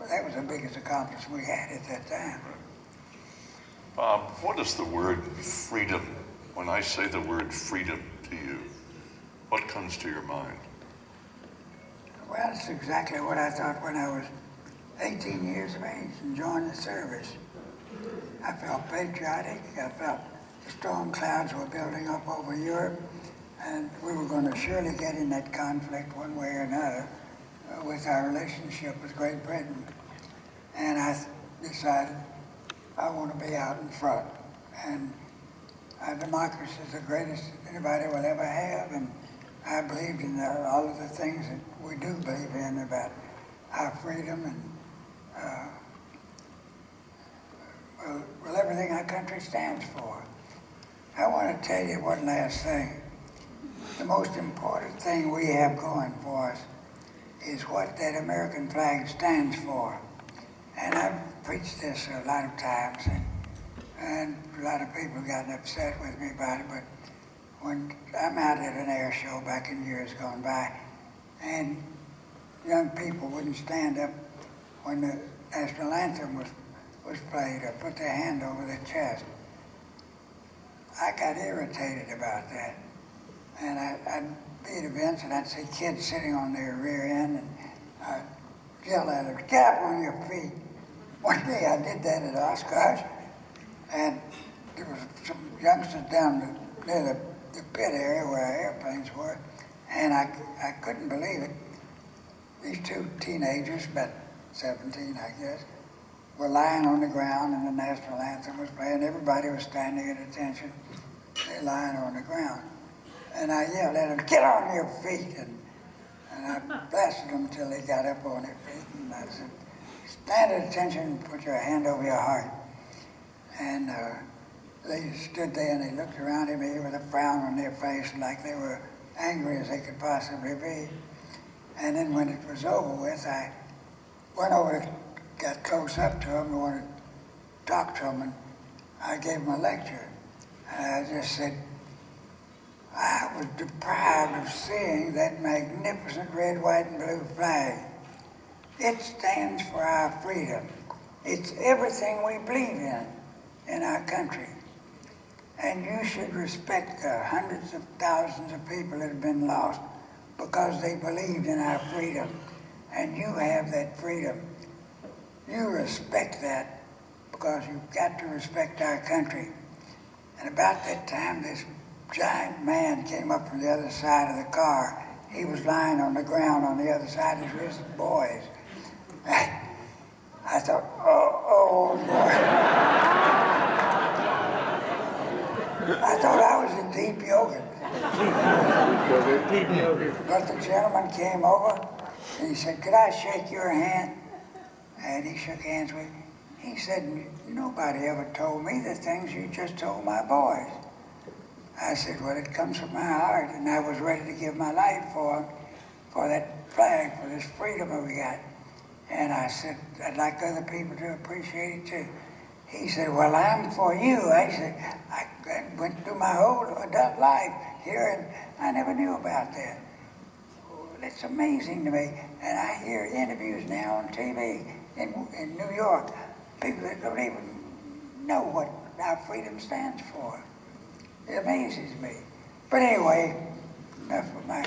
that was the biggest accomplishment we had at that time. Bob, what is the word freedom? When I say the word freedom to you, what comes to your mind? Well, it's exactly what I thought when I was 18 years of age and joined the service. I felt patriotic. I felt the storm clouds were building up over Europe, and we were going to surely get in that conflict one way or another with our relationship with Great Britain. And I decided I want to be out in front. And our democracy is the greatest anybody will ever have, and I believed in all of the things that we do believe in about our freedom and well, everything our country stands for. I want to tell you one last thing. The most important thing we have going for us is what that American flag stands for. And I've preached this a lot of times, and a lot of people have gotten upset with me about it, but when I'm out at an air show back in years gone by, and young people wouldn't stand up when the national anthem was played or put their hand over their chest. I got irritated about that. And I'd be at events and I'd see kids sitting on their rear end and I'd yell at them, get up on your feet. One day I did that at Oshkosh, and there was some youngsters down near the pit area where our airplanes were, and I couldn't believe it. These two teenagers, about 17 I guess, were lying on the ground and the national anthem was playing. Everybody was standing at attention. They're lying on the ground. And I yelled at them, get on your feet. And I blasted them until they got up on their feet. And I said, stand at attention and put your hand over your heart. And they stood there and they looked around at me with a frown on their face like they were angry as they could possibly be. And then when it was over with, I went over and got close up to them and wanted to talk to them, and I gave them a lecture. And I just said, I was deprived of seeing that magnificent red, white, and blue flag. It stands for our freedom. It's everything we believe in our country. And you should respect the hundreds of thousands of people that have been lost because they believed in our freedom. And you have that freedom. You respect that because you've got to respect our country. And about that time, this giant man came up from the other side of the car. He was lying on the ground on the other side of his boys. I thought, oh boy. I thought I was in deep yoga. But the gentleman came over and he said, could I shake your hand? And he shook hands with me. He said, nobody ever told me the things you just told my boys. I said, well, it comes from my heart, and I was ready to give my life for that flag, for this freedom that we got. And I said, I'd like other people to appreciate it too. He said, well, I'm for you. I said, I went through my whole adult life here, and I never knew about that. It's amazing to me. And I hear interviews now on TV in New York, people that don't even know what our freedom stands for. It amazes me. But anyway, enough of my...